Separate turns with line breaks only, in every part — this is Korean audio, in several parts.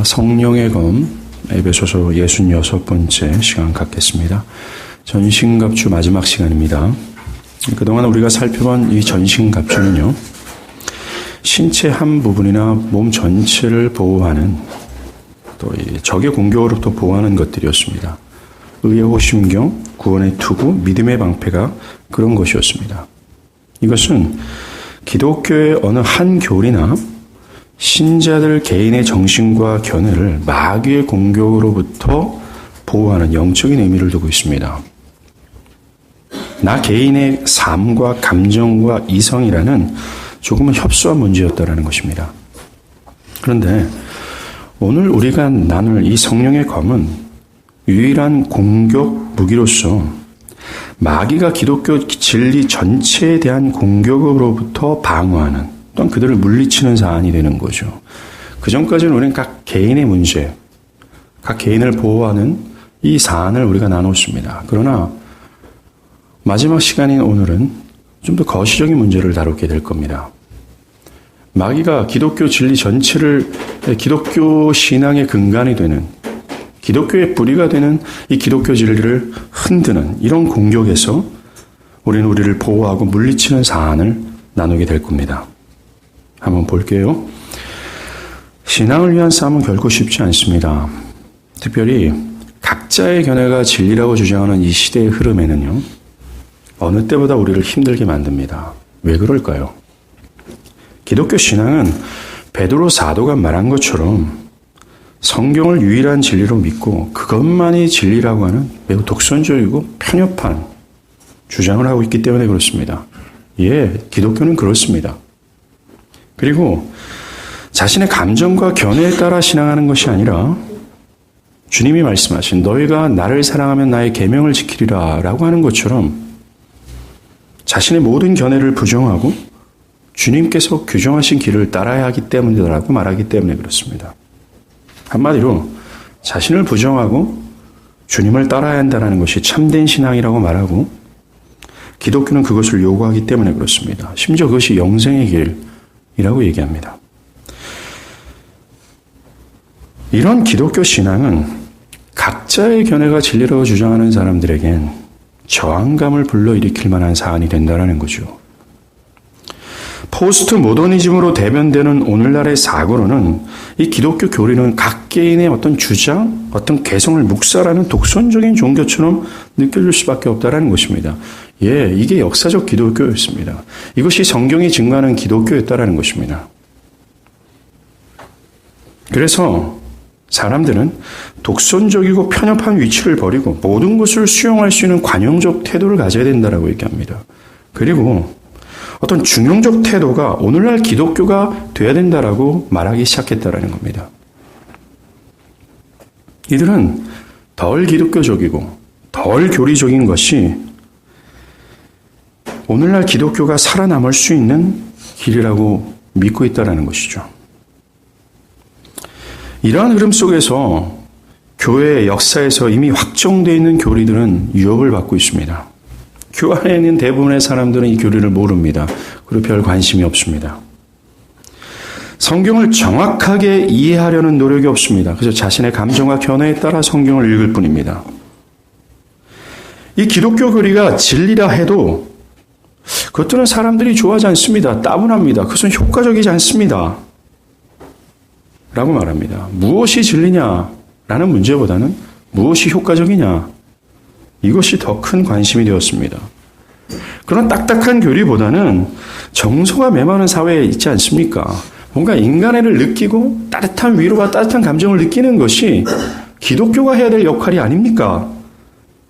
성령의 검 에베소서 66번째 시간 갖겠습니다. 전신갑주 마지막 시간입니다. 그동안 우리가 살펴본 이 전신갑주는요, 신체 한 부분이나 몸 전체를 보호하는, 또 이 적의 공격으로부터 보호하는 것들이었습니다. 의의 호심경, 구원의 투구, 믿음의 방패가 그런 것이었습니다. 이것은 기독교의 어느 한 교리나 신자들 개인의 정신과 견해를 마귀의 공격으로부터 보호하는 영적인 의미를 두고 있습니다. 나 개인의 삶과 감정과 이성이라는 조금은 협소한 문제였다라는 것입니다. 그런데 오늘 우리가 나눌 이 성령의 검은 유일한 공격 무기로서 마귀가 기독교 진리 전체에 대한 공격으로부터 방어하는, 또한 그들을 물리치는 사안이 되는 거죠. 그 전까지는 우리는 각 개인의 문제, 각 개인을 보호하는 이 사안을 우리가 나눴습니다. 그러나 마지막 시간인 오늘은 좀 더 거시적인 문제를 다루게 될 겁니다. 마귀가 기독교 진리 전체를, 기독교 신앙의 근간이 되는, 기독교의 뿌리가 되는 이 기독교 진리를 흔드는 이런 공격에서 우리는 우리를 보호하고 물리치는 사안을 나누게 될 겁니다. 한번 볼게요. 신앙을 위한 싸움은 결코 쉽지 않습니다. 특별히 각자의 견해가 진리라고 주장하는 이 시대의 흐름에는요, 어느 때보다 우리를 힘들게 만듭니다. 왜 그럴까요? 기독교 신앙은 베드로 사도가 말한 것처럼 성경을 유일한 진리로 믿고 그것만이 진리라고 하는 매우 독선적이고 편협한 주장을 하고 있기 때문에 그렇습니다. 기독교는 그렇습니다. 그리고 자신의 감정과 견해에 따라 신앙하는 것이 아니라 주님이 말씀하신 너희가 나를 사랑하면 나의 계명을 지키리라 라고 하는 것처럼 자신의 모든 견해를 부정하고 주님께서 규정하신 길을 따라야 하기 때문이라고 말하기 때문에 그렇습니다. 한마디로 자신을 부정하고 주님을 따라야 한다는 것이 참된 신앙이라고 말하고 기독교는 그것을 요구하기 때문에 그렇습니다. 심지어 그것이 영생의 길이라고 얘기합니다. 이런 기독교 신앙은 각자의 견해가 진리라고 주장하는 사람들에겐 저항감을 불러일으킬 만한 사안이 된다는 거죠. 포스트 모더니즘으로 대변되는 오늘날의 사고로는 이 기독교 교리는 각 개인의 어떤 주장, 어떤 개성을 묵살하는 독선적인 종교처럼 느껴질 수밖에 없다는 것입니다. 이게 역사적 기독교였습니다. 이것이 성경이 증거하는 기독교였다는 것입니다. 그래서 사람들은 독선적이고 편협한 위치를 버리고 모든 것을 수용할 수 있는 관용적 태도를 가져야 된다고 얘기합니다. 그리고 어떤 중용적 태도가 오늘날 기독교가 돼야 된다라고 말하기 시작했다라는 겁니다. 이들은 덜 기독교적이고 덜 교리적인 것이 오늘날 기독교가 살아남을 수 있는 길이라고 믿고 있다는 것이죠. 이러한 흐름 속에서 교회의 역사에서 이미 확정되어 있는 교리들은 유업을 받고 있습니다. 교회에 있는 대부분의 사람들은 이 교리를 모릅니다. 그리고 별 관심이 없습니다. 성경을 정확하게 이해하려는 노력이 없습니다. 그래서 자신의 감정과 견해에 따라 성경을 읽을 뿐입니다. 이 기독교 교리가 진리라 해도 그것들은 사람들이 좋아하지 않습니다. 따분합니다. 그것은 효과적이지 않습니다. 라고 말합니다. 무엇이 진리냐라는 문제보다는 무엇이 효과적이냐, 이것이 더 큰 관심이 되었습니다. 그런 딱딱한 교리보다는 정서가 메마른 사회에 있지 않습니까? 뭔가 인간애를 느끼고 따뜻한 위로와 따뜻한 감정을 느끼는 것이 기독교가 해야 될 역할이 아닙니까?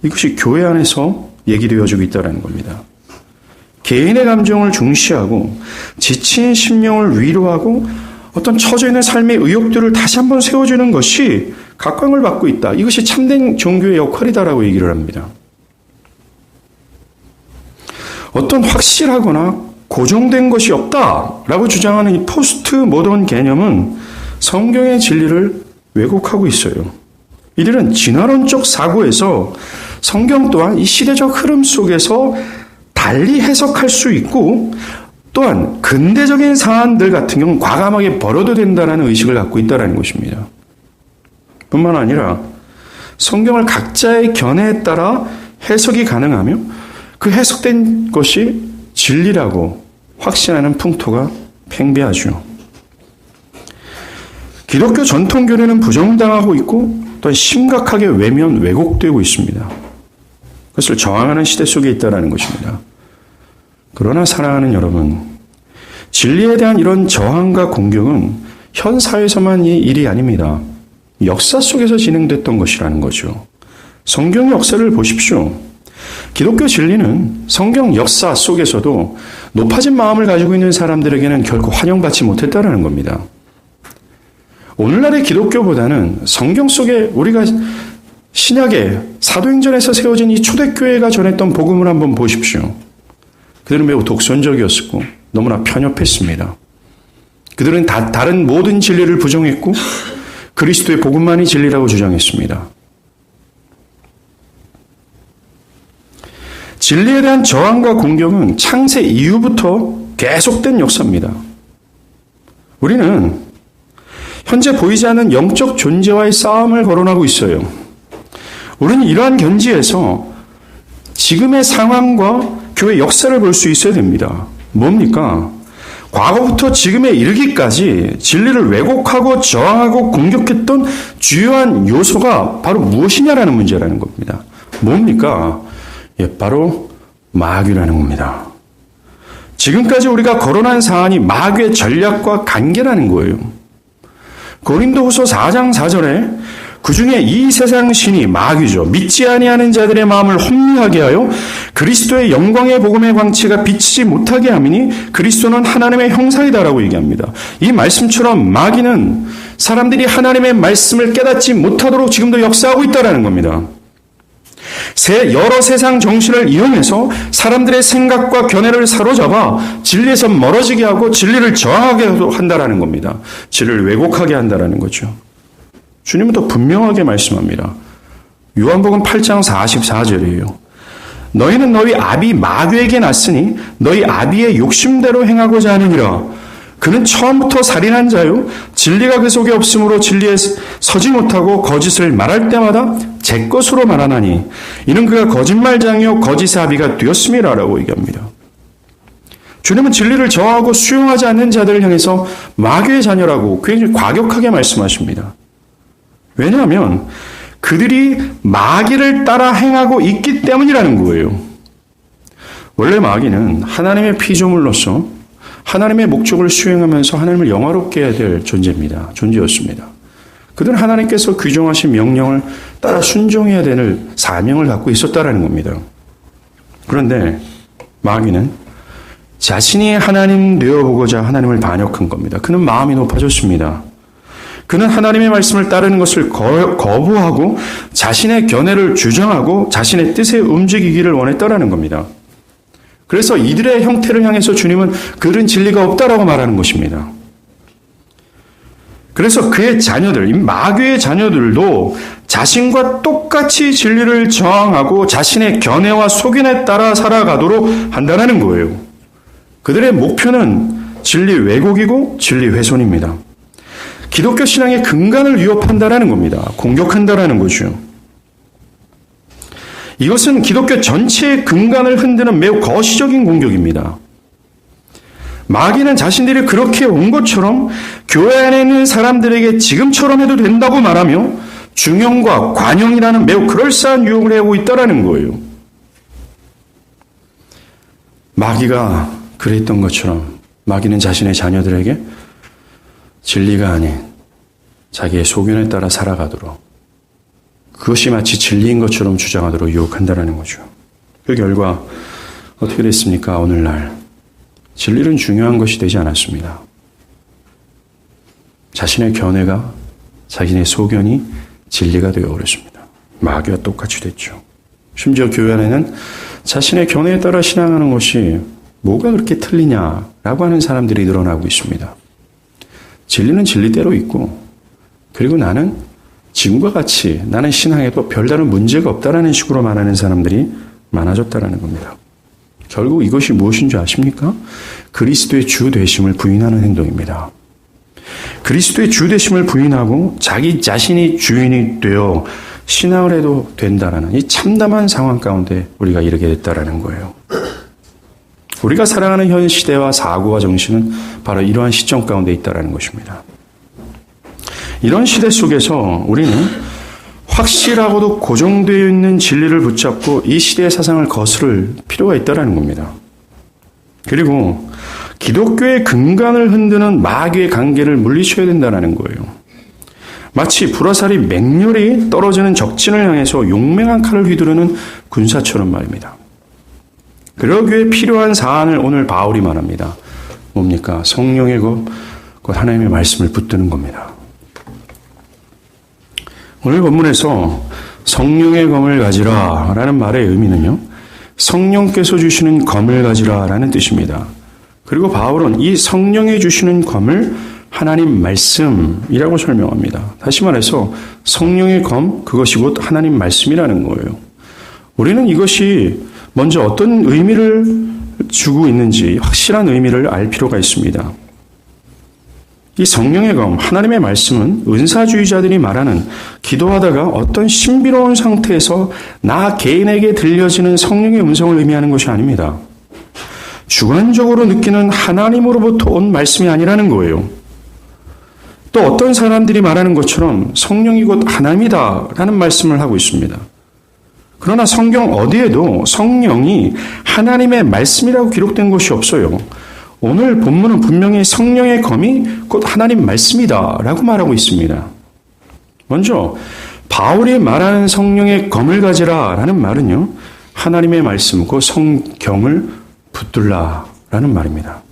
이것이 교회 안에서 얘기되어지고 있다는 겁니다. 개인의 감정을 중시하고 지친 심령을 위로하고 어떤 처져 있는 삶의 의욕들을 다시 한번 세워주는 것이 각광을 받고 있다. 이것이 참된 종교의 역할이다라고 얘기를 합니다. 어떤 확실하거나 고정된 것이 없다라고 주장하는 이 포스트 모던 개념은 성경의 진리를 왜곡하고 있어요. 이들은 진화론적 사고에서 성경 또한 이 시대적 흐름 속에서 달리 해석할 수 있고 또한 근대적인 사안들 같은 경우는 과감하게 버려도 된다는 의식을 갖고 있다는 것입니다. 뿐만 아니라 성경을 각자의 견해에 따라 해석이 가능하며 그 해석된 것이 진리라고 확신하는 풍토가 팽배하죠. 기독교 전통교리는 부정당하고 있고 또 심각하게 외면 왜곡되고 있습니다. 그것을 저항하는 시대 속에 있다는 것입니다. 그러나 사랑하는 여러분, 진리에 대한 이런 저항과 공격은 현 사회에서만 이 일이 아닙니다. 역사 속에서 진행됐던 것이라는 거죠. 성경 역사를 보십시오. 기독교 진리는 성경 역사 속에서도 높아진 마음을 가지고 있는 사람들에게는 결코 환영받지 못했다는 겁니다. 오늘날의 기독교보다는 성경 속에 우리가 신약의 사도행전에서 세워진 이 초대교회가 전했던 복음을 한번 보십시오. 그들은 매우 독선적이었고 너무나 편협했습니다. 그들은 다른 모든 진리를 부정했고 그리스도의 복음만이 진리라고 주장했습니다. 진리에 대한 저항과 공격은 창세 이후부터 계속된 역사입니다. 우리는 현재 보이지 않는 영적 존재와의 싸움을 거론하고 있어요. 우리는 이러한 견지에서 지금의 상황과 교회 역사를 볼 수 있어야 됩니다. 뭡니까? 과거부터 지금에 이르기까지 진리를 왜곡하고 저항하고 공격했던 주요한 요소가 바로 무엇이냐라는 문제라는 겁니다. 뭡니까? 바로 마귀라는 겁니다. 지금까지 우리가 거론한 사안이 마귀의 전략과 관계라는 거예요. 고린도후서 4장 4절에 그중에 이 세상 신이 마귀죠. 믿지 아니하는 자들의 마음을 혼미하게 하여 그리스도의 영광의 복음의 광채가 비치지 못하게 함이니 그리스도는 하나님의 형상이다라고 얘기합니다. 이 말씀처럼 마귀는 사람들이 하나님의 말씀을 깨닫지 못하도록 지금도 역사하고 있다는 겁니다. 여러 세상 정신을 이용해서 사람들의 생각과 견해를 사로잡아 진리에서 멀어지게 하고 진리를 저항하게 한다는 겁니다. 진리를 왜곡하게 한다는 거죠. 주님은 더 분명하게 말씀합니다. 요한복음 8장 44절이에요. 너희는 너희 아비 마귀에게 났으니 너희 아비의 욕심대로 행하고자 하느니라. 그는 처음부터 살인한 자요 진리가 그 속에 없으므로 진리에 서지 못하고 거짓을 말할 때마다 제 것으로 말하나니 이는 그가 거짓말장이요 거짓의 아비가 되었음이라라고 얘기합니다. 주님은 진리를 저하고 수용하지 않는 자들을 향해서 마귀의 자녀라고 굉장히 과격하게 말씀하십니다. 왜냐하면 그들이 마귀를 따라 행하고 있기 때문이라는 거예요. 원래 마귀는 하나님의 피조물로서 하나님의 목적을 수행하면서 하나님을 영화롭게 해야 될 존재였습니다. 그들은 하나님께서 규정하신 명령을 따라 순종해야 되는 사명을 갖고 있었다라는 겁니다. 그런데 마귀는 자신이 하나님 되어보고자 하나님을 반역한 겁니다. 그는 마음이 높아졌습니다. 그는 하나님의 말씀을 따르는 것을 거부하고 자신의 견해를 주장하고 자신의 뜻에 움직이기를 원했다라는 겁니다. 그래서 이들의 형태를 향해서 주님은 그들은 진리가 없다라고 말하는 것입니다. 그래서 그의 자녀들, 이 마귀의 자녀들도 자신과 똑같이 진리를 저항하고 자신의 견해와 소견에 따라 살아가도록 한다는 거예요. 그들의 목표는 진리 왜곡이고 진리 훼손입니다. 기독교 신앙의 근간을 위협한다라는 겁니다. 공격한다라는 거죠. 이것은 기독교 전체의 근간을 흔드는 매우 거시적인 공격입니다. 마귀는 자신들이 그렇게 온 것처럼 교회 안에 있는 사람들에게 지금처럼 해도 된다고 말하며 중용과 관용이라는 매우 그럴싸한 유혹을 해오고 있다는 거예요. 마귀가 그랬던 것처럼 마귀는 자신의 자녀들에게 진리가 아닌 자기의 소견에 따라 살아가도록 그것이 마치 진리인 것처럼 주장하도록 유혹한다는 거죠. 그 결과 어떻게 됐습니까? 오늘날 진리는 중요한 것이 되지 않았습니다. 자신의 견해가 자신의 소견이 진리가 되어버렸습니다. 마귀와 똑같이 됐죠. 심지어 교회 안에는 자신의 견해에 따라 신앙하는 것이 뭐가 그렇게 틀리냐라고 하는 사람들이 늘어나고 있습니다. 진리는 진리대로 있고 그리고 나는 지금과 같이 나는 신앙에도 별다른 문제가 없다라는 식으로 말하는 사람들이 많아졌다는 겁니다. 결국 이것이 무엇인 줄 아십니까? 그리스도의 주 되심을 부인하는 행동입니다. 그리스도의 주되심을 부인하고 자기 자신이 주인이 되어 신앙을 해도 된다라는 이 참담한 상황 가운데 우리가 이르게 됐다라는 거예요. 우리가 살아가는 현 시대와 사고와 정신은 바로 이러한 시점 가운데 있다라는 것입니다. 이런 시대 속에서 우리는 확실하고도 고정되어 있는 진리를 붙잡고 이 시대의 사상을 거스를 필요가 있다라는 겁니다. 그리고 기독교의 근간을 흔드는 마귀의 관계를 물리쳐야 된다는 거예요. 마치 불화살이 맹렬히 떨어지는 적진을 향해서 용맹한 칼을 휘두르는 군사처럼 말입니다. 그러기에 필요한 사안을 오늘 바울이 말합니다. 뭡니까? 성령의 곧 하나님의 말씀을 붙드는 겁니다. 오늘 본문에서 성령의 검을 가지라 라는 말의 의미는요, 성령께서 주시는 검을 가지라 라는 뜻입니다. 그리고 바울은 이 성령이 주시는 검을 하나님 말씀이라고 설명합니다. 다시 말해서 성령의 검, 그것이 곧 하나님 말씀이라는 거예요. 우리는 이것이 먼저 어떤 의미를 주고 있는지 확실한 의미를 알 필요가 있습니다. 이 성령의 검, 하나님의 말씀은 은사주의자들이 말하는 기도하다가 어떤 신비로운 상태에서 나 개인에게 들려지는 성령의 음성을 의미하는 것이 아닙니다. 주관적으로 느끼는 하나님으로부터 온 말씀이 아니라는 거예요. 또 어떤 사람들이 말하는 것처럼 성령이 곧 하나님이다라는 말씀을 하고 있습니다. 그러나 성경 어디에도 성령이 하나님의 말씀이라고 기록된 것이 없어요. 오늘 본문은 분명히 성령의 검이 곧 하나님 말씀이다라고 말하고 있습니다. 먼저 바울이 말하는 성령의 검을 가지라라는 말은요, 하나님의 말씀, 그 성경을 붙들라라는 말입니다.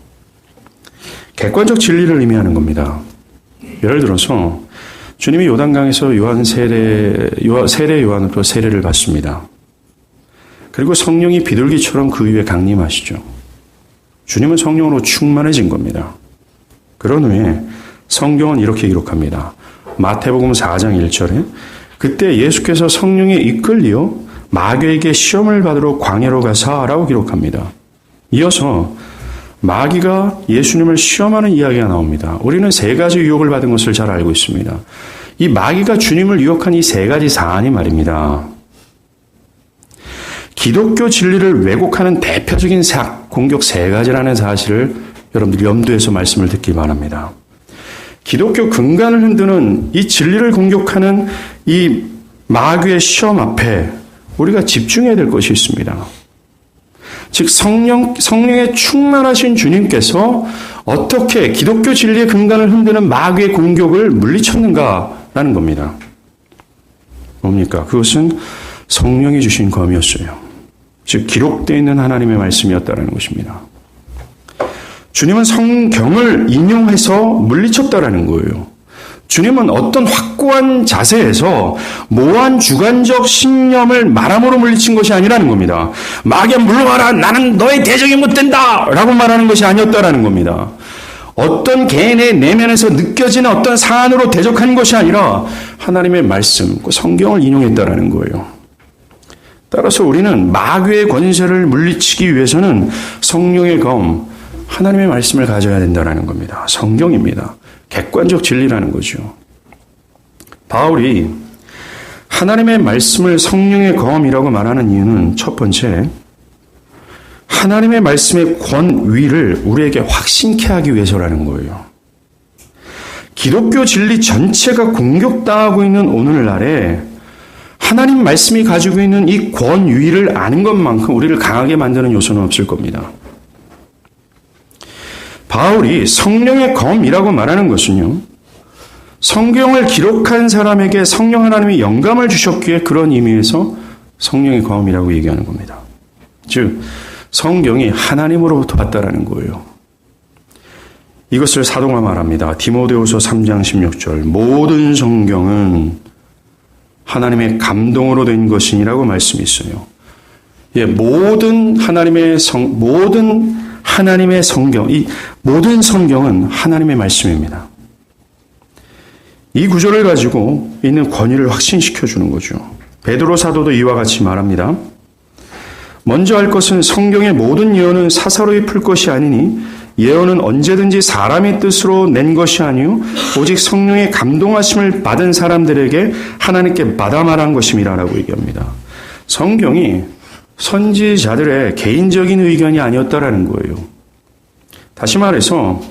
객관적 진리를 의미하는 겁니다. 예를 들어서 주님이 요단강에서 세례 요한으로 세례를 받습니다. 그리고 성령이 비둘기처럼 그 위에 강림하시죠. 주님은 성령으로 충만해진 겁니다. 그런 후에 성경은 이렇게 기록합니다. 마태복음 4장 1절에 그때 예수께서 성령에 이끌려 마귀에게 시험을 받으러 광야로 가사라고 기록합니다. 이어서 마귀가 예수님을 시험하는 이야기가 나옵니다. 우리는 세 가지 유혹을 받은 것을 잘 알고 있습니다. 이 마귀가 주님을 유혹한 이 세 가지 사안이 말입니다. 기독교 진리를 왜곡하는 대표적인 공격 세 가지라는 사실을 여러분들 염두에서 말씀을 듣기 바랍니다. 기독교 근간을 흔드는 이 진리를 공격하는 이 마귀의 시험 앞에 우리가 집중해야 될 것이 있습니다. 즉 성령에 충만하신 주님께서 어떻게 기독교 진리의 근간을 흔드는 마귀의 공격을 물리쳤는가라는 겁니다. 뭡니까? 그것은 성령이 주신 검이었어요. 즉 기록되어 있는 하나님의 말씀이었다는 것입니다. 주님은 성경을 인용해서 물리쳤다라는 거예요. 주님은 어떤 확고한 자세에서 모호한 주관적 신념을 말함으로 물리친 것이 아니라는 겁니다. 마귀야 물러가라, 나는 너의 대적이 못 된다 라고 말하는 것이 아니었다라는 겁니다. 어떤 개인의 내면에서 느껴지는 어떤 사안으로 대적한 것이 아니라 하나님의 말씀, 그 성경을 인용했다라는 거예요. 따라서 우리는 마귀의 권세를 물리치기 위해서는 성령의 검, 하나님의 말씀을 가져야 된다는 겁니다. 성경입니다. 객관적 진리라는 거죠. 바울이 하나님의 말씀을 성령의 검이라고 말하는 이유는 첫 번째, 하나님의 말씀의 권위를 우리에게 확신케 하기 위해서라는 거예요. 기독교 진리 전체가 공격당하고 있는 오늘날에 하나님 말씀이 가지고 있는 이 권위를 아는 것만큼 우리를 강하게 만드는 요소는 없을 겁니다. 바울이 성령의 검이라고 말하는 것은요, 성경을 기록한 사람에게 성령 하나님이 영감을 주셨기에 그런 의미에서 성령의 검이라고 얘기하는 겁니다. 즉 성경이 하나님으로부터 왔다라는 거예요. 이것을 사도가 말합니다. 디모데후서 3장 16절 모든 성경은 하나님의 감동으로 된 것이니라고 말씀이 있어요. 모든 하나님의 성경, 이 모든 성경은 하나님의 말씀입니다. 이 구절을 가지고 있는 권위를 확신시켜 주는 거죠. 베드로 사도도 이와 같이 말합니다. 먼저 할 것은 성경의 모든 예언은 사사로이 풀 것이 아니니 예언은 언제든지 사람의 뜻으로 낸 것이 아니요 오직 성령의 감동하심을 받은 사람들에게 하나님께 받아 말한 것임이라고 얘기합니다. 성경이 선지자들의 개인적인 의견이 아니었다라는 거예요. 다시 말해서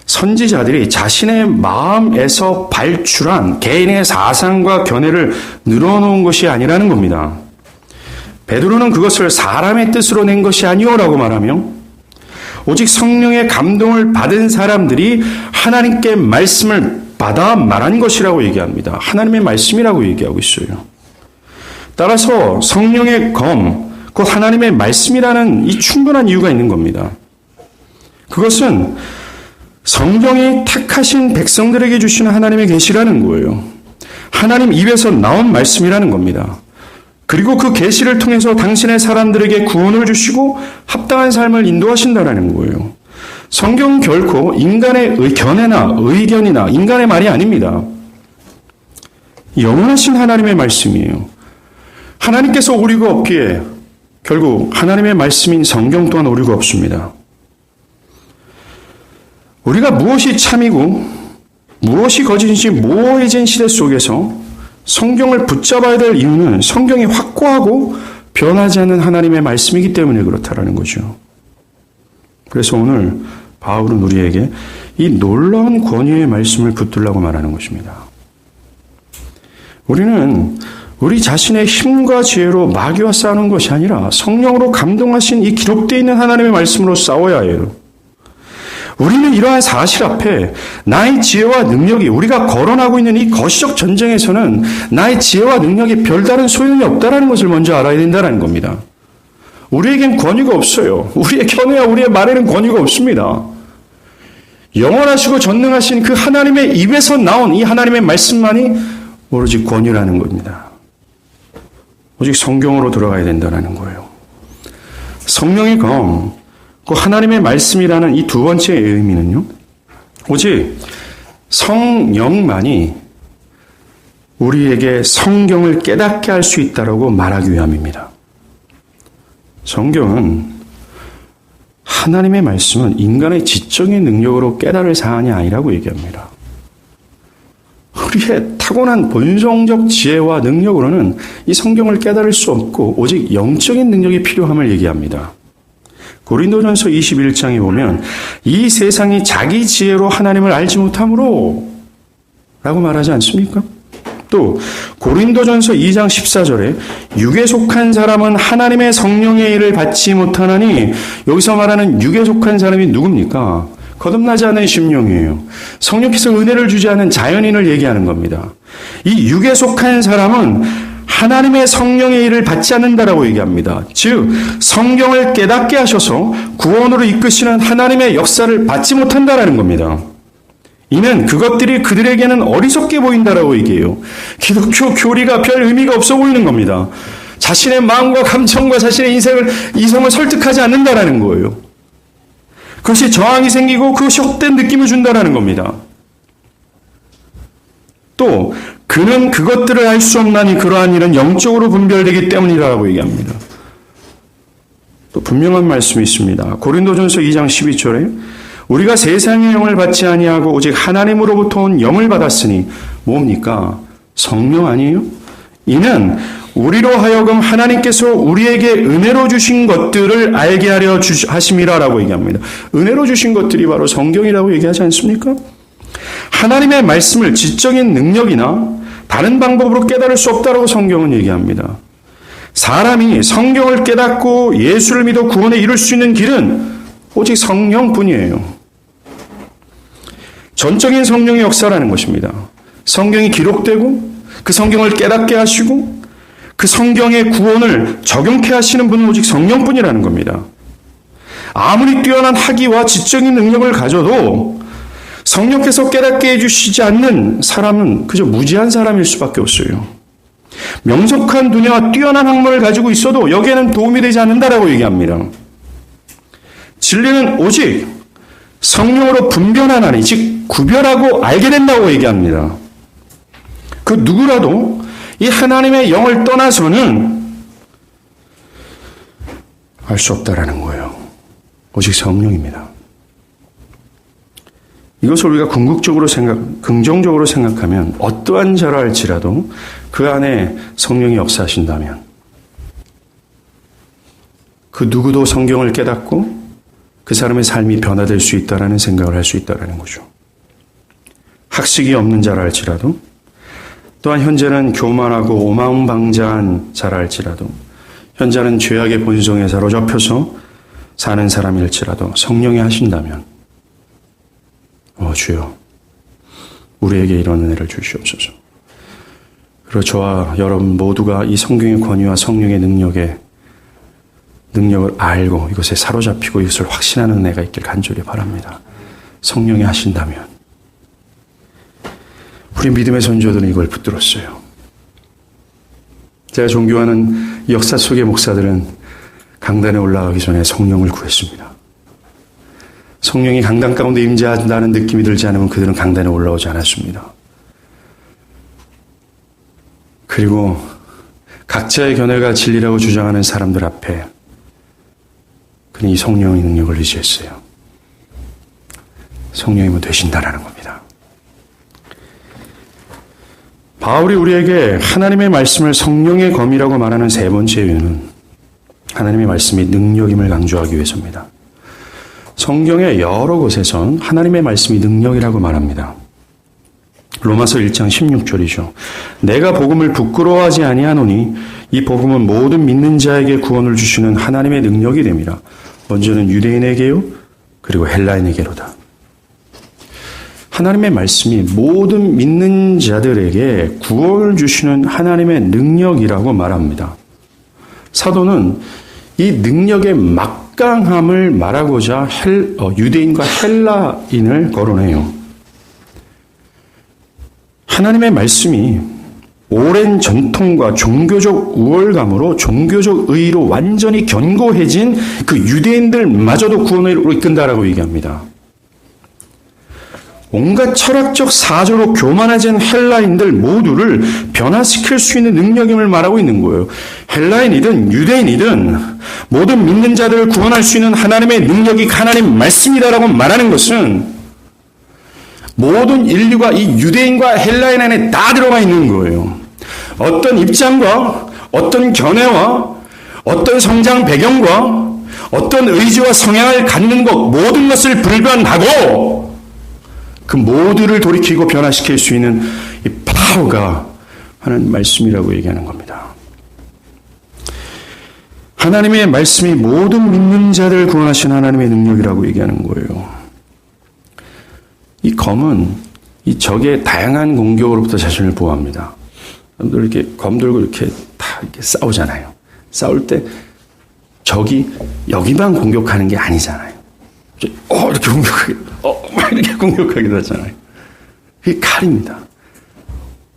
선지자들이 자신의 마음에서 발출한 개인의 사상과 견해를 늘어놓은 것이 아니라는 겁니다. 베드로는 그것을 사람의 뜻으로 낸 것이 아니오라고 말하며 오직 성령의 감동을 받은 사람들이 하나님께 말씀을 받아 말한 것이라고 얘기합니다. 하나님의 말씀이라고 얘기하고 있어요. 따라서 성령의 검, 곧 하나님의 말씀이라는 이 충분한 이유가 있는 겁니다. 그것은 성경이 택하신 백성들에게 주시는 하나님의 계시라는 거예요. 하나님 입에서 나온 말씀이라는 겁니다. 그리고 그 계시를 통해서 당신의 사람들에게 구원을 주시고 합당한 삶을 인도하신다는 거예요. 성경은 결코 인간의 견해나 의견이나 인간의 말이 아닙니다. 영원하신 하나님의 말씀이에요. 하나님께서 오류가 없기에 결국 하나님의 말씀인 성경 또한 오류가 없습니다. 우리가 무엇이 참이고 무엇이 거짓인지 모호해진 시대 속에서 성경을 붙잡아야 될 이유는 성경이 확고하고 변하지 않는 하나님의 말씀이기 때문에 그렇다라는 거죠. 그래서 오늘 바울은 우리에게 이 놀라운 권위의 말씀을 붙들라고 말하는 것입니다. 우리는 우리 자신의 힘과 지혜로 마귀와 싸우는 것이 아니라 성령으로 감동하신 이 기록되어 있는 하나님의 말씀으로 싸워야 해요. 우리는 이러한 사실 앞에 나의 지혜와 능력이 우리가 거론하고 있는 이 거시적 전쟁에서는 나의 지혜와 능력이 별다른 소용이 없다는 것을 먼저 알아야 된다는 겁니다. 우리에겐 권위가 없어요. 우리의 견해와 우리의 말에는 권위가 없습니다. 영원하시고 전능하신 그 하나님의 입에서 나온 이 하나님의 말씀만이 오로지 권위라는 겁니다. 오직 성경으로 들어가야 된다는 거예요. 성령의 검, 그 하나님의 말씀이라는 이 두 번째 의미는요, 오직 성령만이 우리에게 성경을 깨닫게 할 수 있다라고 말하기 위함입니다. 성경은 하나님의 말씀은 인간의 지적인 능력으로 깨달을 사안이 아니라고 얘기합니다. 우리의 타고난 본성적 지혜와 능력으로는 이 성경을 깨달을 수 없고 오직 영적인 능력이 필요함을 얘기합니다. 고린도전서 21장에 보면 이 세상이 자기 지혜로 하나님을 알지 못함으로 라고 말하지 않습니까? 또 고린도전서 2장 14절에 육에 속한 사람은 하나님의 성령의 일을 받지 못하나니, 여기서 말하는 육에 속한 사람이 누굽니까? 거듭나지 않은 심령이에요. 성령께서 은혜를 주지 않은 자연인을 얘기하는 겁니다. 이 육에 속한 사람은 하나님의 성령의 일을 받지 않는다라고 얘기합니다. 즉 성경을 깨닫게 하셔서 구원으로 이끄시는 하나님의 역사를 받지 못한다라는 겁니다. 이는 그것들이 그들에게는 어리석게 보인다라고 얘기해요. 기독교 교리가 별 의미가 없어 보이는 겁니다. 자신의 마음과 감정과 자신의 이성을 설득하지 않는다라는 거예요. 그것이 저항이 생기고 그것이 헛된 느낌을 준다라는 겁니다. 또 그는 그것들을 알 수 없나니 그러한 일은 영적으로 분별되기 때문이라고 얘기합니다. 또 분명한 말씀이 있습니다. 고린도전서 2장 12절에 우리가 세상의 영을 받지 아니하고 오직 하나님으로부터 온 영을 받았으니 뭡니까? 성령 아니에요? 이는 우리로 하여금 하나님께서 우리에게 은혜로 주신 것들을 알게 하려 하심이라라고 얘기합니다. 은혜로 주신 것들이 바로 성경이라고 얘기하지 않습니까? 하나님의 말씀을 지적인 능력이나 다른 방법으로 깨달을 수 없다고 성경은 얘기합니다. 사람이 성경을 깨닫고 예수를 믿어 구원에 이룰 수 있는 길은 오직 성령뿐이에요. 전적인 성령의 역사라는 것입니다. 성경이 기록되고 그 성경을 깨닫게 하시고 그 성경의 구원을 적용케 하시는 분은 오직 성령뿐이라는 겁니다. 아무리 뛰어난 학위와 지적인 능력을 가져도 성령께서 깨닫게 해주시지 않는 사람은 그저 무지한 사람일 수밖에 없어요. 명석한 두뇌와 뛰어난 학문을 가지고 있어도 여기에는 도움이 되지 않는다라고 얘기합니다. 진리는 오직 성령으로 분별하나니, 즉 구별하고 알게 된다고 얘기합니다. 그 누구라도 이 하나님의 영을 떠나서는 알 수 없다라는 거예요. 오직 성령입니다. 이것을 우리가 긍정적으로 생각하면 어떠한 자라 할지라도 그 안에 성령이 역사하신다면 그 누구도 성경을 깨닫고 그 사람의 삶이 변화될 수 있다라는 생각을 할 수 있다라는 거죠. 학식이 없는 자라 할지라도 또한 현재는 교만하고 오만방자한 자라 할지라도 현재는 죄악의 본성에 사로잡혀서 사는 사람일지라도 성령이 하신다면 주여 우리에게 이런 은혜를 주시옵소서. 그리고 저와 여러분 모두가 이 성경의 권위와 성령의 능력을 알고 이것에 사로잡히고 이것을 확신하는 은혜가 있길 간절히 바랍니다. 성령이 하신다면 우리 믿음의 선조들은 이걸 붙들었어요. 제가 존경하는 역사 속의 목사들은 강단에 올라가기 전에 성령을 구했습니다. 성령이 강단 가운데 임재한다는 느낌이 들지 않으면 그들은 강단에 올라오지 않았습니다. 그리고 각자의 견해가 진리라고 주장하는 사람들 앞에 그는 이 성령의 능력을 의지했어요. 성령이면 되신다라는 겁니다. 바울이 우리에게 하나님의 말씀을 성령의 검이라고 말하는 세 번째 이유는 하나님의 말씀이 능력임을 강조하기 위해서입니다. 성경의 여러 곳에선 하나님의 말씀이 능력이라고 말합니다. 로마서 1장 16절이죠. 내가 복음을 부끄러워하지 아니하노니 이 복음은 모든 믿는 자에게 구원을 주시는 하나님의 능력이 됨이라. 먼저는 유대인에게요 그리고 헬라인에게로다. 하나님의 말씀이 모든 믿는 자들에게 구원을 주시는 하나님의 능력이라고 말합니다. 사도는 이 능력의 막강함을 말하고자 유대인과 헬라인을 거론해요. 하나님의 말씀이 오랜 전통과 종교적 우월감으로 종교적 의의로 완전히 견고해진 그 유대인들마저도 구원으로 이끈다라고 얘기합니다. 온갖 철학적 사조로 교만해진 헬라인들 모두를 변화시킬 수 있는 능력임을 말하고 있는 거예요. 헬라인이든 유대인이든 모든 믿는 자들을 구원할 수 있는 하나님의 능력이 하나님 말씀이다라고 말하는 것은 모든 인류가 이 유대인과 헬라인 안에 다 들어가 있는 거예요. 어떤 입장과 어떤 견해와 어떤 성장 배경과 어떤 의지와 성향을 갖는 것 모든 것을 불변하고 그 모두를 돌이키고 변화시킬 수 있는 이 파워가 하나님 말씀이라고 얘기하는 겁니다. 하나님의 말씀이 모든 믿는 자들을 구원하신 하나님의 능력이라고 얘기하는 거예요. 이 검은 이 적의 다양한 공격으로부터 자신을 보호합니다. 여러분들 이렇게 검 들고 이렇게 다 이렇게 싸우잖아요. 싸울 때 적이 여기만 공격하는 게 아니잖아요. 이렇게 이렇게 공격하기도 하잖아요. 그게 칼입니다.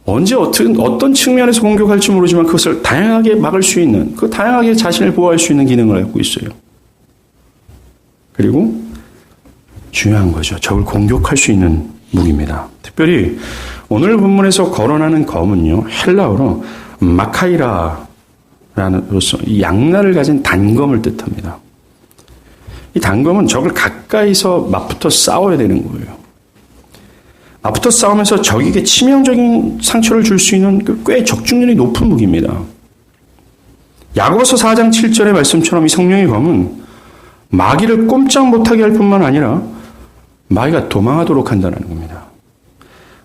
언제 어떤 측면에서 공격할지 모르지만 그것을 다양하게 막을 수 있는, 그 다양하게 자신을 보호할 수 있는 기능을 갖고 있어요. 그리고 중요한 거죠. 적을 공격할 수 있는 무기입니다. 특별히 오늘 본문에서 거론하는 검은요, 헬라어로 마카이라라는 이 양날을 가진 단검을 뜻합니다. 이 단검은 적을 가까이서 맞붙어 싸워야 되는 거예요. 맞붙어 싸우면서 적에게 치명적인 상처를 줄 수 있는 꽤 적중률이 높은 무기입니다. 야고보서 4장 7절의 말씀처럼 이 성령의 검은 마귀를 꼼짝 못하게 할 뿐만 아니라 마귀가 도망하도록 한다는 겁니다.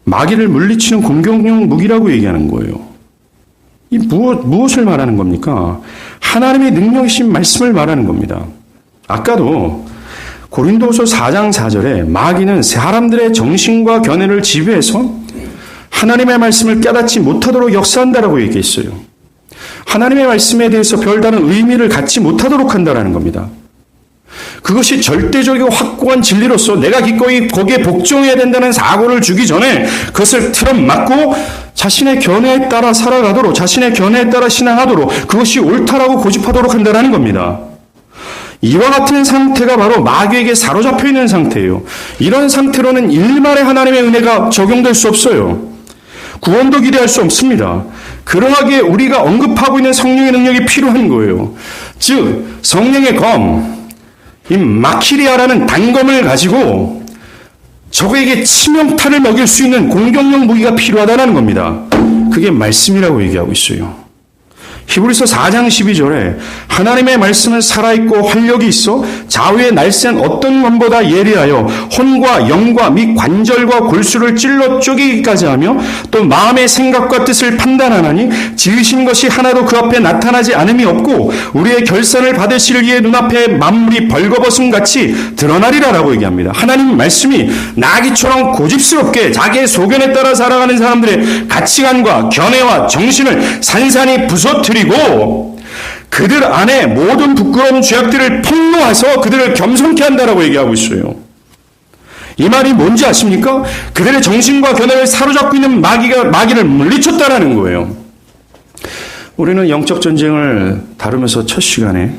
마귀를 물리치는 공격용 무기라고 얘기하는 거예요. 이 무엇을 말하는 겁니까? 하나님의 능력이신 말씀을 말하는 겁니다. 아까도 고린도후서 4장 4절에 마귀는 사람들의 정신과 견해를 지배해서 하나님의 말씀을 깨닫지 못하도록 역사한다라고 얘기했어요. 하나님의 말씀에 대해서 별다른 의미를 갖지 못하도록 한다라는 겁니다. 그것이 절대적이고 확고한 진리로서 내가 기꺼이 거기에 복종해야 된다는 사고를 주기 전에 그것을 틀어막고 자신의 견해에 따라 살아가도록, 자신의 견해에 따라 신앙하도록, 그것이 옳다라고 고집하도록 한다는 겁니다. 이와 같은 상태가 바로 마귀에게 사로잡혀 있는 상태예요. 이런 상태로는 일말의 하나님의 은혜가 적용될 수 없어요. 구원도 기대할 수 없습니다. 그러하기에 우리가 언급하고 있는 성령의 능력이 필요한 거예요. 즉 성령의 검, 이 마키리아라는 단검을 가지고 적에게 치명타를 먹일 수 있는 공격용 무기가 필요하다는 겁니다. 그게 말씀이라고 얘기하고 있어요. 히브리서 4장 12절에 하나님의 말씀은 살아있고 활력이 있어 좌우에 날쌘 어떤 검보다 예리하여 혼과 영과 및 관절과 골수를 찔러 쪼개기까지 하며 또 마음의 생각과 뜻을 판단하나니 지으신 것이 하나도 그 앞에 나타나지 않음이 없고 우리의 결산을 받으실 이의 눈앞에 만물이 벌거벗음 같이 드러나리라라고 얘기합니다. 하나님 말씀이 나귀처럼 고집스럽게 자기의 소견에 따라 살아가는 사람들의 가치관과 견해와 정신을 산산히 부서뜨리고 그들 안에 모든 부끄러운 죄악들을 폭로해서 그들을 겸손케 한다라고 얘기하고 있어요. 이 말이 뭔지 아십니까? 그들의 정신과 견해를 사로잡고 있는 마귀를 물리쳤다라는 거예요. 우리는 영적 전쟁을 다루면서 첫 시간에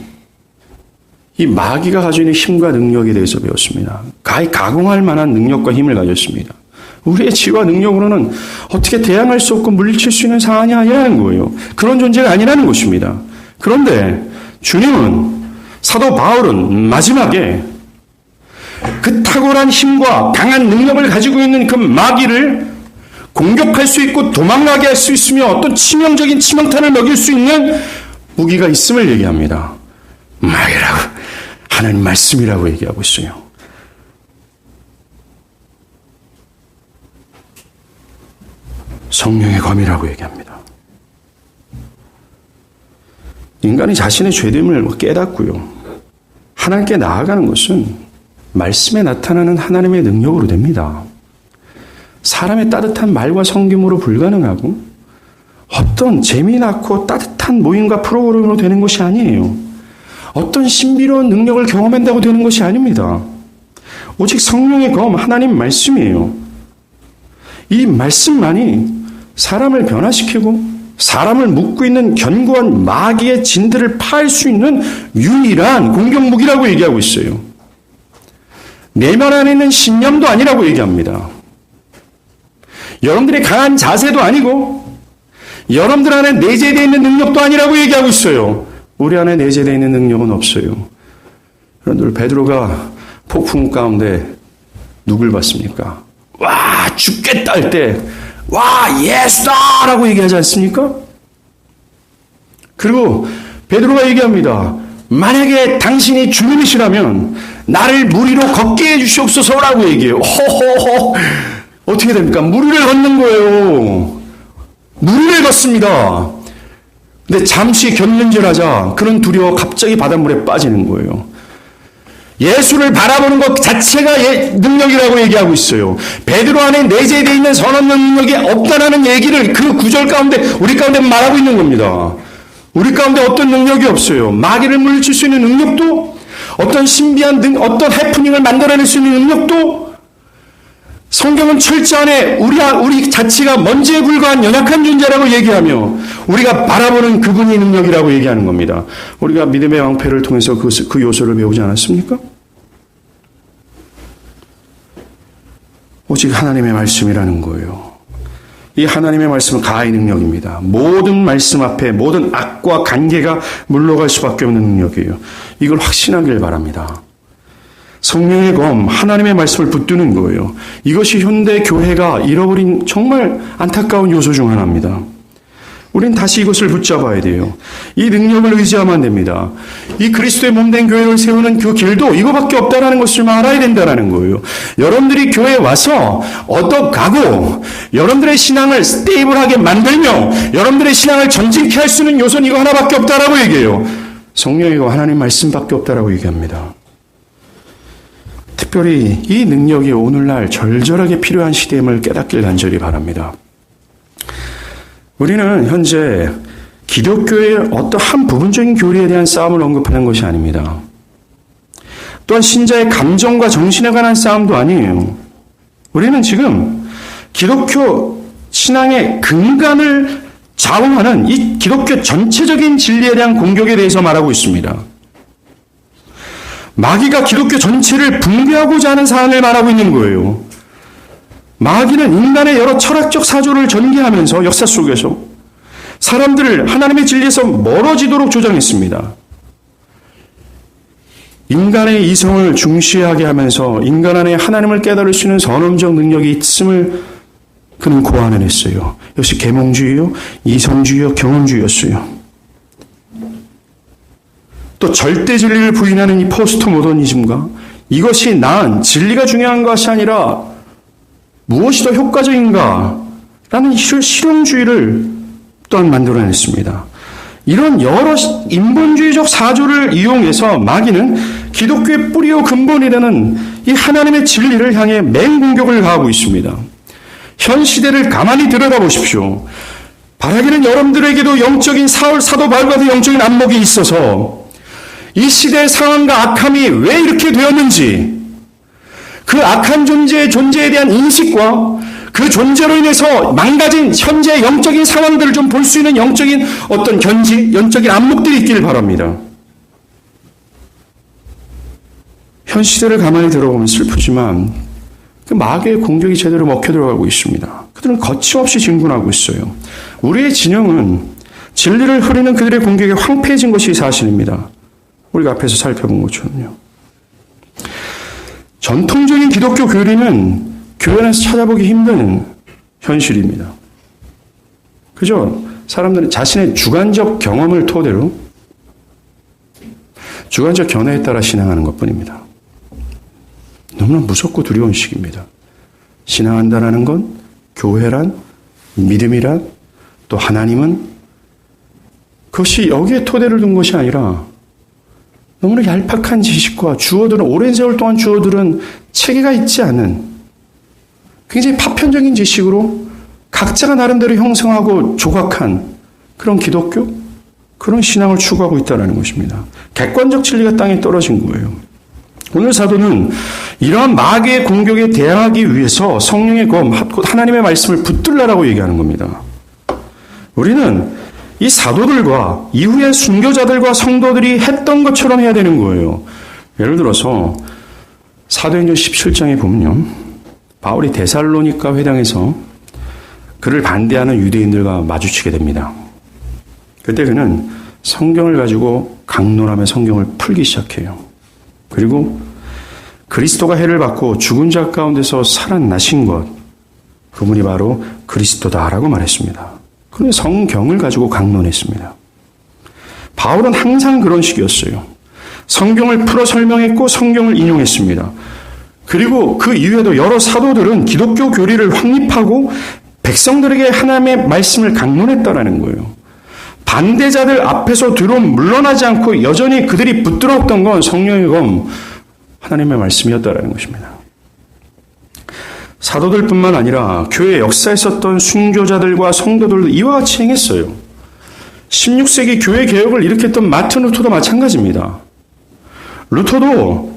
이 마귀가 가지고 있는 힘과 능력에 대해서 배웠습니다. 가공할 만한 능력과 힘을 가졌습니다. 우리의 지와 능력으로는 어떻게 대항할 수 없고 물리칠 수 있는 상황이 아니라는 거예요. 그런 존재가 아니라는 것입니다. 그런데 주님은, 사도 바울은 마지막에 그 탁월한 힘과 강한 능력을 가지고 있는 그 마귀를 공격할 수 있고 도망가게 할 수 있으며 어떤 치명적인 치명타를 먹일 수 있는 무기가 있음을 얘기합니다. 마귀라고, 하나님 말씀이라고 얘기하고 있어요. 성령의 검이라고 얘기합니다. 인간이 자신의 죄됨을 깨닫고요, 하나님께 나아가는 것은 말씀에 나타나는 하나님의 능력으로 됩니다. 사람의 따뜻한 말과 성김으로 불가능하고 어떤 재미나고 따뜻한 모임과 프로그램으로 되는 것이 아니에요. 어떤 신비로운 능력을 경험한다고 되는 것이 아닙니다. 오직 성령의 검, 하나님 말씀이에요. 이 말씀만이 사람을 변화시키고 사람을 묶고 있는 견고한 마귀의 진들을 파할 수 있는 유일한 공격무기라고 얘기하고 있어요. 내면 안에 있는 신념도 아니라고 얘기합니다. 여러분들의 강한 자세도 아니고 여러분들 안에 내재되어 있는 능력도 아니라고 얘기하고 있어요. 우리 안에 내재되어 있는 능력은 없어요. 여러분들, 베드로가 폭풍 가운데 누굴 봤습니까? 와, 죽겠다 할 때 와, 예수다! 라고 얘기하지 않습니까? 그리고 베드로가 얘기합니다. 만약에 당신이 주님이시라면 나를 무리로 걷게 해주시옵소서라고 얘기해요. 호호호. 어떻게 됩니까? 무리를 걷는 거예요. 무리를 걷습니다. 근데 잠시 곁눈질하자 그는 두려워 갑자기 바닷물에 빠지는 거예요. 예수를 바라보는 것 자체가 능력이라고 얘기하고 있어요. 베드로 안에 내재되어 있는 선한 능력이 없다라는 얘기를 그 구절 가운데 우리 가운데 말하고 있는 겁니다. 우리 가운데 어떤 능력이 없어요. 마귀를 물리칠 수 있는 능력도, 어떤 신비한 어떤 해프닝을 만들어낼 수 있는 능력도, 성경은 철저하게 우리 자체가 먼지에 불과한 연약한 존재라고 얘기하며 우리가 바라보는 그분의 능력이라고 얘기하는 겁니다. 우리가 믿음의 왕패를 통해서 그 요소를 배우지 않았습니까? 오직 하나님의 말씀이라는 거예요. 이 하나님의 말씀은 가의 능력입니다. 모든 말씀 앞에 모든 악과 관계가 물러갈 수밖에 없는 능력이에요. 이걸 확신하길 바랍니다. 성령의 검, 하나님의 말씀을 붙드는 거예요. 이것이 현대 교회가 잃어버린 정말 안타까운 요소 중 하나입니다. 우린 다시 이것을 붙잡아야 돼요. 이 능력을 의지하면 됩니다. 이 그리스도의 몸된 교회를 세우는 그 길도 이거밖에 없다는 것을 알아야 된다는 거예요. 여러분들이 교회에 와서 얻어가고 여러분들의 신앙을 스테이블하게 만들며 여러분들의 신앙을 전진케 할 수 있는 요소는 이거 하나밖에 없다라고 얘기해요. 성령이고 하나님 말씀밖에 없다라고 얘기합니다. 특별히 이 능력이 오늘날 절절하게 필요한 시대임을 깨닫길 간절히 바랍니다. 우리는 현재 기독교의 어떠한 부분적인 교리에 대한 싸움을 언급하는 것이 아닙니다. 또한 신자의 감정과 정신에 관한 싸움도 아니에요. 우리는 지금 기독교 신앙의 근간을 좌우하는 이 기독교 전체적인 진리에 대한 공격에 대해서 말하고 있습니다. 마귀가 기독교 전체를 붕괴하고자 하는 사안을 말하고 있는 거예요. 마귀는 인간의 여러 철학적 사조를 전개하면서 역사 속에서 사람들을 하나님의 진리에서 멀어지도록 조장했습니다. 인간의 이성을 중시하게 하면서 인간 안에 하나님을 깨달을 수 있는 선언적 능력이 있음을 그는 고안해냈어요. 역시 계몽주의요, 이성주의요, 경험주의였어요. 또 절대 진리를 부인하는 이 포스트 모더니즘과 이것이 난 진리가 중요한 것이 아니라 무엇이 더 효과적인가 라는 실용주의를 또한 만들어냈습니다. 이런 여러 인본주의적 사조를 이용해서 마귀는 기독교의 뿌리요 근본이라는 이 하나님의 진리를 향해 맹공격을 가하고 있습니다. 현 시대를 가만히 들여다보십시오. 바라기는 여러분들에게도 영적인 사도 바울과도 영적인 안목이 있어서 이 시대의 상황과 악함이 왜 이렇게 되었는지, 그 악한 존재에 대한 인식과 그 존재로 인해서 망가진 현재 영적인 상황들을 좀 볼 수 있는 영적인 어떤 견지, 영적인 안목들이 있기를 바랍니다. 현 시대를 가만히 들어보면 슬프지만 그 마귀의 공격이 제대로 먹혀 들어가고 있습니다. 그들은 거침없이 진군하고 있어요. 우리의 진영은 진리를 흐리는 그들의 공격에 황폐해진 것이 사실입니다. 우리가 앞에서 살펴본 것처럼요. 전통적인 기독교 교리는 교회 안에서 찾아보기 힘든 현실입니다. 그죠? 사람들은 자신의 주관적 경험을 토대로 주관적 견해에 따라 신앙하는 것뿐입니다. 너무나 무섭고 두려운 시기입니다. 신앙한다라는 건 교회란, 믿음이란, 또 하나님은 그것이 여기에 토대를 둔 것이 아니라 너무나 얄팍한 지식과 주어들은 오랜 세월 동안 주어들은 체계가 있지 않은 굉장히 파편적인 지식으로 각자가 나름대로 형성하고 조각한 그런 기독교, 그런 신앙을 추구하고 있다는 것입니다. 객관적 진리가 땅에 떨어진 거예요. 오늘 사도는 이러한 마귀의 공격에 대항하기 위해서 성령의 검, 하나님의 말씀을 붙들라라고 얘기하는 겁니다. 우리는 이 사도들과 이후의 순교자들과 성도들이 했던 것처럼 해야 되는 거예요. 예를 들어서 사도행전 17장에 보면요. 바울이 데살로니가 회당에서 그를 반대하는 유대인들과 마주치게 됩니다. 그때 그는 성경을 가지고 강론하며 성경을 풀기 시작해요. 그리고 그리스도가 해를 받고 죽은 자 가운데서 살아나신 것, 그분이 바로 그리스도다라고 말했습니다. 그는 성경을 가지고 강론했습니다. 바울은 항상 그런 식이었어요. 성경을 풀어 설명했고 성경을 인용했습니다. 그리고 그 이후에도 여러 사도들은 기독교 교리를 확립하고 백성들에게 하나님의 말씀을 강론했다라는 거예요. 반대자들 앞에서 뒤로 물러나지 않고 여전히 그들이 붙들었던 건 성령의 검, 하나님의 말씀이었다라는 것입니다. 사도들뿐만 아니라 교회 역사에 있었던 순교자들과 성도들도 이와 같이 행했어요. 16세기 교회 개혁을 일으켰던 마틴 루터도 마찬가지입니다. 루터도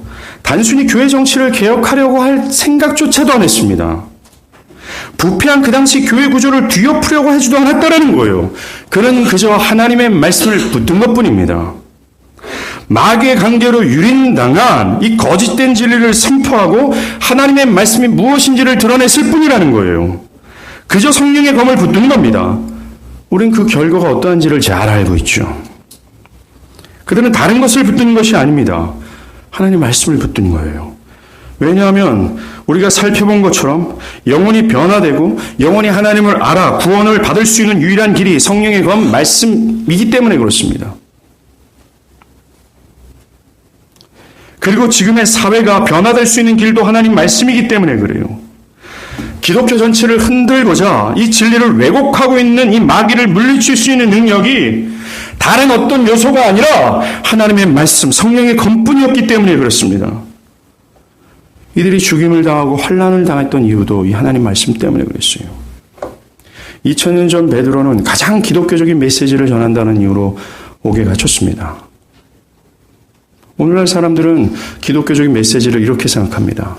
단순히 교회 정치를 개혁하려고 할 생각조차도 안 했습니다. 부패한 그 당시 교회 구조를 뒤엎으려고 하지도 않았다라는 거예요. 그는 그저 하나님의 말씀을 붙든 것뿐입니다. 마귀의 강제로 유린당한 이 거짓된 진리를 선포하고 하나님의 말씀이 무엇인지를 드러냈을 뿐이라는 거예요. 그저 성령의 검을 붙든 겁니다. 우린 그 결과가 어떠한지를 잘 알고 있죠. 그들은 다른 것을 붙드는 것이 아닙니다. 하나님의 말씀을 붙든 거예요. 왜냐하면 우리가 살펴본 것처럼 영혼이 변화되고 영혼이 하나님을 알아 구원을 받을 수 있는 유일한 길이 성령의 검 말씀이기 때문에 그렇습니다. 그리고 지금의 사회가 변화될 수 있는 길도 하나님 말씀이기 때문에 그래요. 기독교 전체를 흔들고자 이 진리를 왜곡하고 있는 이 마귀를 물리칠 수 있는 능력이 다른 어떤 요소가 아니라 하나님의 말씀, 성령의 검뿐이었기 때문에 그렇습니다. 이들이 죽임을 당하고 환난을 당했던 이유도 이 하나님 말씀 때문에 그랬어요. 2000년 전 베드로는 가장 기독교적인 메시지를 전한다는 이유로 옥에 갇혔습니다. 오늘날 사람들은 기독교적인 메시지를 이렇게 생각합니다.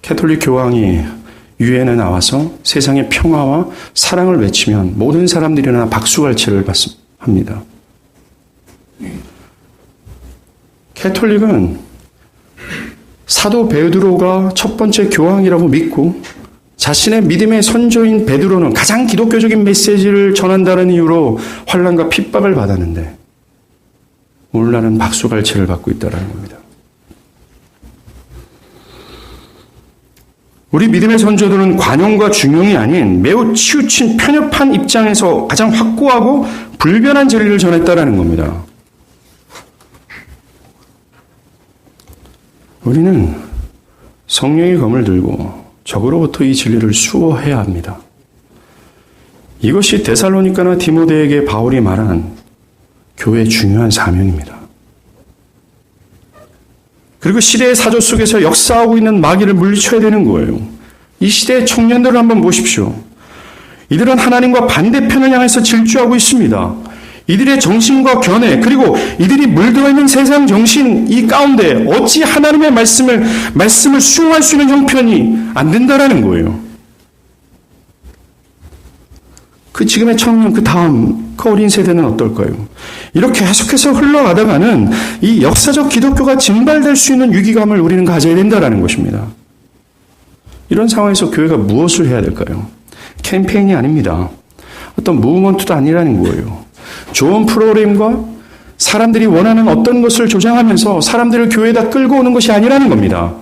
캐톨릭 교황이 유엔에 나와서 세상의 평화와 사랑을 외치면 모든 사람들이 일어나 박수갈채를 합니다. 캐톨릭은 사도 베드로가 첫 번째 교황이라고 믿고 자신의 믿음의 선조인 베드로는 가장 기독교적인 메시지를 전한다는 이유로 환난과 핍박을 받았는데 오늘날은 박수갈채를 받고 있다는 겁니다. 우리 믿음의 선조들은 관용과 중용이 아닌 매우 치우친 편협한 입장에서 가장 확고하고 불변한 진리를 전했다라는 겁니다. 우리는 성령의 검을 들고 적으로부터 이 진리를 수호해야 합니다. 이것이 데살로니가나 디모데에게 바울이 말한 교회의 중요한 사명입니다. 그리고 시대의 사조 속에서 역사하고 있는 마귀를 물리쳐야 되는 거예요. 이 시대의 청년들을 한번 보십시오. 이들은 하나님과 반대편을 향해서 질주하고 있습니다. 이들의 정신과 견해, 그리고 이들이 물들어 있는 세상 정신 이 가운데 어찌 하나님의 말씀을 수용할 수 있는 형편이 안 된다라는 거예요. 그 지금의 청년, 그 다음, 그 어린 세대는 어떨까요? 이렇게 계속해서 흘러가다가는 이 역사적 기독교가 증발될 수 있는 위기감을 우리는 가져야 된다라는 것입니다. 이런 상황에서 교회가 무엇을 해야 될까요? 캠페인이 아닙니다. 어떤 무브먼트도 아니라는 거예요. 좋은 프로그램과 사람들이 원하는 어떤 것을 조장하면서 사람들을 교회에다 끌고 오는 것이 아니라는 겁니다.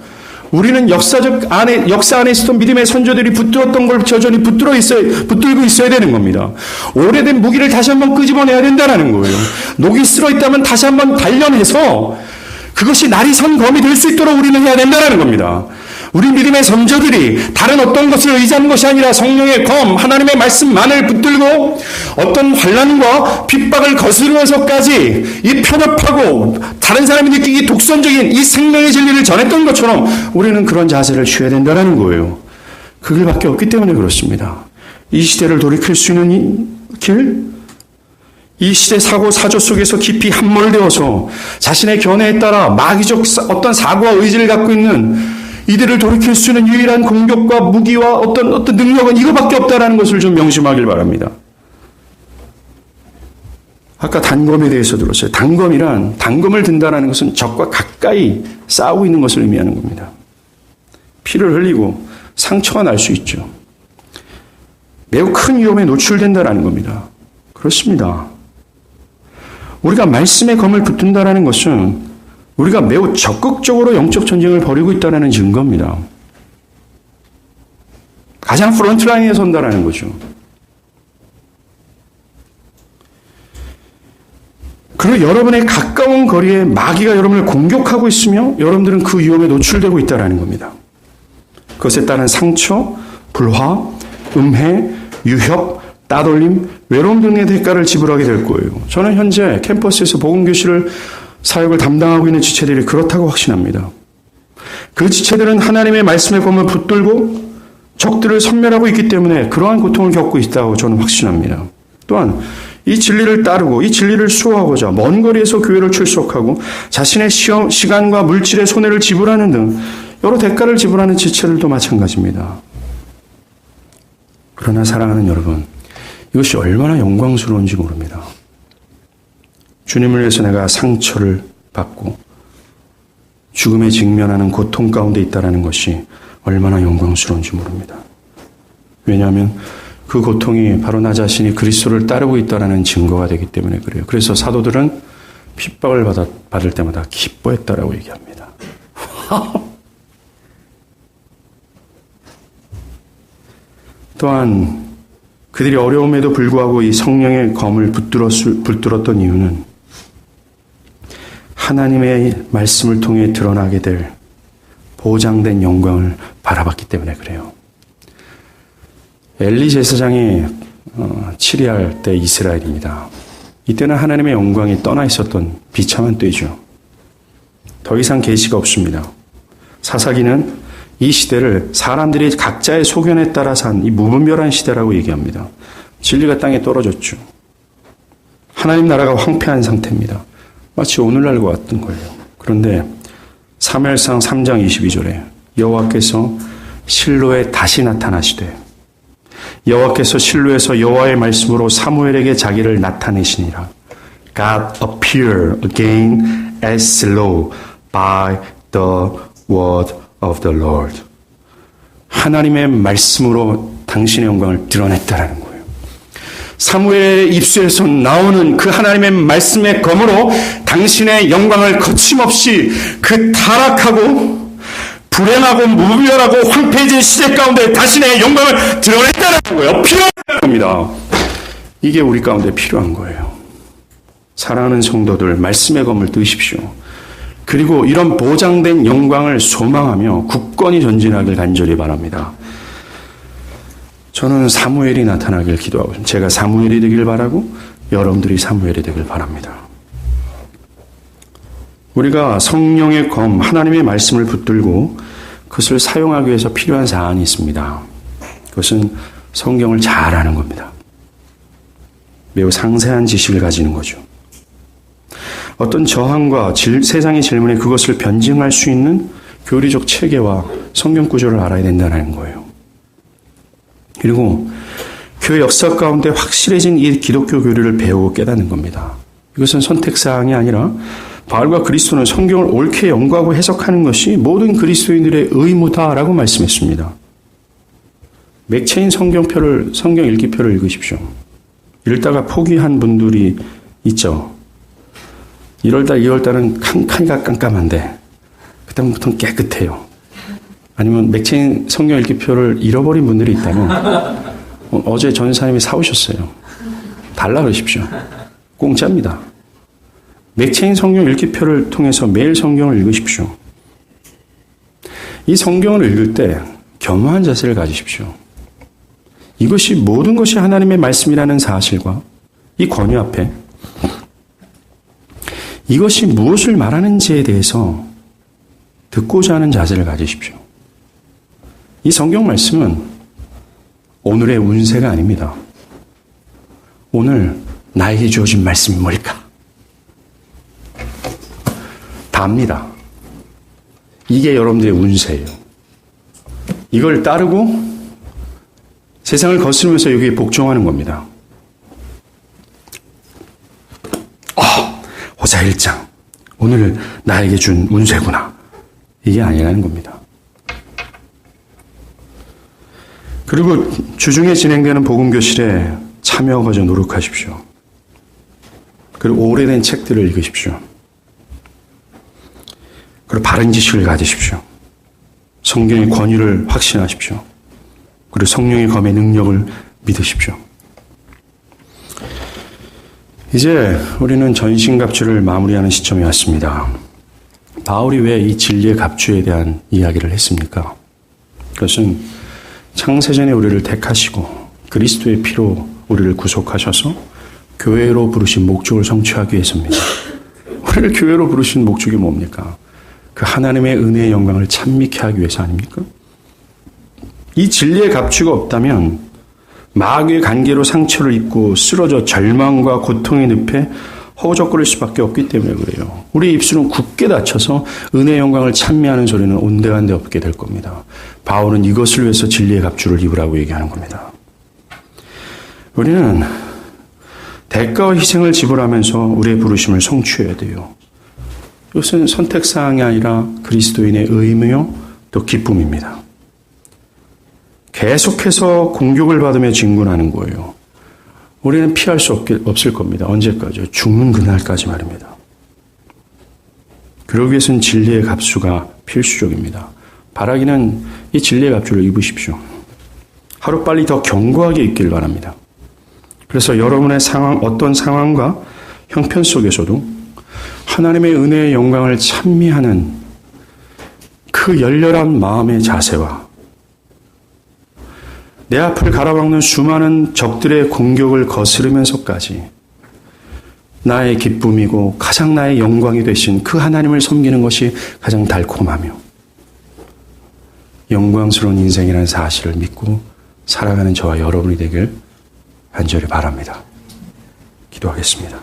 우리는 역사 안에 있었던 믿음의 선조들이 붙들었던 걸 여전히 붙들고 있어야 되는 겁니다. 오래된 무기를 다시 한번 끄집어내야 된다는 거예요. 녹이 쓸어 있다면 다시 한번 단련해서 그것이 날이 선 검이 될 수 있도록 우리는 해야 된다는 겁니다. 우리 믿음의 선조들이 다른 어떤 것을 의지하는 것이 아니라 성령의 검, 하나님의 말씀만을 붙들고 어떤 환난과 핍박을 거스르면서까지 이 편협하고 다른 사람이 느끼기 독선적인 이 생명의 진리를 전했던 것처럼 우리는 그런 자세를 취해야 된다는 거예요. 그 길밖에 없기 때문에 그렇습니다. 이 시대를 돌이킬 수 있는 길, 이 시대 사고 사조 속에서 깊이 함몰되어서 자신의 견해에 따라 마귀적 어떤 사고와 의지를 갖고 있는 이들을 돌이킬 수 있는 유일한 공격과 무기와 어떤 능력은 이거밖에 없다라는 것을 좀 명심하길 바랍니다. 아까 단검에 대해서 들었어요. 단검을 든다는 것은 적과 가까이 싸우고 있는 것을 의미하는 겁니다. 피를 흘리고 상처가 날 수 있죠. 매우 큰 위험에 노출된다는 겁니다. 그렇습니다. 우리가 말씀의 검을 붙든다는 것은 우리가 매우 적극적으로 영적 전쟁을 벌이고 있다는 증거입니다. 가장 프론트라인에 선다라는 거죠. 그리고 여러분의 가까운 거리에 마귀가 여러분을 공격하고 있으며 여러분들은 그 위험에 노출되고 있다는 겁니다. 그것에 따른 상처, 불화, 음해, 유협, 따돌림, 외로움 등의 대가를 지불하게 될 거예요. 저는 현재 캠퍼스에서 복음교실을 사역을 담당하고 있는 지체들이 그렇다고 확신합니다. 그 지체들은 하나님의 말씀의 검을 붙들고 적들을 섬멸하고 있기 때문에 그러한 고통을 겪고 있다고 저는 확신합니다. 또한 이 진리를 따르고 이 진리를 수호하고자 먼 거리에서 교회를 출석하고 자신의 시간과 물질의 손해를 지불하는 등 여러 대가를 지불하는 지체들도 마찬가지입니다. 그러나 사랑하는 여러분, 이것이 얼마나 영광스러운지 모릅니다. 주님을 위해서 내가 상처를 받고 죽음에 직면하는 고통 가운데 있다는 것이 얼마나 영광스러운지 모릅니다. 왜냐하면 그 고통이 바로 나 자신이 그리스도를 따르고 있다는 증거가 되기 때문에 그래요. 그래서 사도들은 핍박을 받을 때마다 기뻐했다라고 얘기합니다. 또한 그들이 어려움에도 불구하고 이 성령의 검을 붙들었던 이유는 하나님의 말씀을 통해 드러나게 될 보장된 영광을 바라봤기 때문에 그래요. 엘리 제사장이 치리할 때 이스라엘입니다. 이때는 하나님의 영광이 떠나 있었던 비참한 때죠. 더 이상 계시가 없습니다. 사사기는 이 시대를 사람들이 각자의 소견에 따라 산 이 무분별한 시대라고 얘기합니다. 진리가 땅에 떨어졌죠. 하나님 나라가 황폐한 상태입니다. 마치 오늘날과 같은 거예요. 그런데 사무엘상 3장 22절에 여호와께서 실로에 다시 나타나시되 여호와께서 실로에서 여호와의 말씀으로 사무엘에게 자기를 나타내시니라. God appeared again as Shiloh by the word of the Lord. 하나님의 말씀으로 당신의 영광을 드러냈다라는 거예요. 사무엘의 입술에서 나오는 그 하나님의 말씀의 검으로 당신의 영광을 거침없이 그 타락하고 불행하고 무별하고 황폐해진 시대 가운데 자신의 영광을 드러냈다는 거예요. 필요한 겁니다. 이게 우리 가운데 필요한 거예요. 사랑하는 성도들, 말씀의 검을 드십시오. 그리고 이런 보장된 영광을 소망하며 굳건히 전진하길 간절히 바랍니다. 저는 사무엘이 나타나길 기도하고 있습니다. 제가 사무엘이 되길 바라고 여러분들이 사무엘이 되길 바랍니다. 우리가 성령의 검, 하나님의 말씀을 붙들고 그것을 사용하기 위해서 필요한 사안이 있습니다. 그것은 성경을 잘 아는 겁니다. 매우 상세한 지식을 가지는 거죠. 어떤 저항과 세상의 질문에 그것을 변증할 수 있는 교리적 체계와 성경 구조를 알아야 된다는 거예요. 그리고 교회 역사 가운데 확실해진 이 기독교 교리를 배우고 깨닫는 겁니다. 이것은 선택사항이 아니라 바울과 그리스도는 성경을 옳게 연구하고 해석하는 것이 모든 그리스도인들의 의무다라고 말씀했습니다. 맥체인 성경 읽기표를 읽으십시오. 읽다가 포기한 분들이 있죠. 1월달, 2월달은 칸칸이가 깜깜한데 그다음부터는 깨끗해요. 아니면 맥체인 성경 읽기표를 잃어버린 분들이 있다면 어제 전사님이 사오셨어요. 달라 그러십시오. 공짜입니다. 맥체인 성경 읽기표를 통해서 매일 성경을 읽으십시오. 이 성경을 읽을 때 겸허한 자세를 가지십시오. 이것이 모든 것이 하나님의 말씀이라는 사실과 이 권위 앞에 이것이 무엇을 말하는지에 대해서 듣고자 하는 자세를 가지십시오. 이 성경 말씀은 오늘의 운세가 아닙니다. 오늘 나에게 주어진 말씀이 뭘까? 답니다. 이게 여러분들의 운세예요. 이걸 따르고 세상을 거스르면서 여기에 복종하는 겁니다. 호사 1장. 오늘 나에게 준 운세구나. 이게 아니라는 겁니다. 그리고 주중에 진행되는 복음교실에 참여하고자 노력하십시오. 그리고 오래된 책들을 읽으십시오. 그리고 바른 지식을 가지십시오. 성경의 권위를 확신하십시오. 그리고 성령의 검의 능력을 믿으십시오. 이제 우리는 전신갑주를 마무리하는 시점이 왔습니다. 바울이 왜 이 진리의 갑주에 대한 이야기를 했습니까? 그것은 창세전에 우리를 택하시고 그리스도의 피로 우리를 구속하셔서 교회로 부르신 목적을 성취하기 위해서입니다. 우리를 교회로 부르신 목적이 뭡니까? 그 하나님의 은혜의 영광을 찬미케 하기 위해서 아닙니까? 이 진리의 갑주가 없다면 마귀의 관계로 상처를 입고 쓰러져 절망과 고통의 늪에 허우적거릴 수밖에 없기 때문에 그래요. 우리 입술은 굳게 닫혀서 은혜의 영광을 찬미하는 소리는 온데간데 없게 될 겁니다. 바울은 이것을 위해서 진리의 갑주를 입으라고 얘기하는 겁니다. 우리는 대가와 희생을 지불하면서 우리의 부르심을 성취해야 돼요. 이것은 선택사항이 아니라 그리스도인의 의무요 또 기쁨입니다. 계속해서 공격을 받으며 진군하는 거예요. 우리는 피할 수 없을 겁니다. 언제까지요? 죽는 그날까지 말입니다. 그러기 위해서는 진리의 갑주가 필수적입니다. 바라기는 이 진리의 갑주를 입으십시오. 하루빨리 더 견고하게 입길 바랍니다. 그래서 여러분의 상황, 어떤 상황과 형편 속에서도 하나님의 은혜의 영광을 찬미하는 그 열렬한 마음의 자세와 내 앞을 가로막는 수많은 적들의 공격을 거스르면서까지 나의 기쁨이고 가장 나의 영광이 되신 그 하나님을 섬기는 것이 가장 달콤하며 영광스러운 인생이라는 사실을 믿고 살아가는 저와 여러분이 되길 간절히 바랍니다. 기도하겠습니다.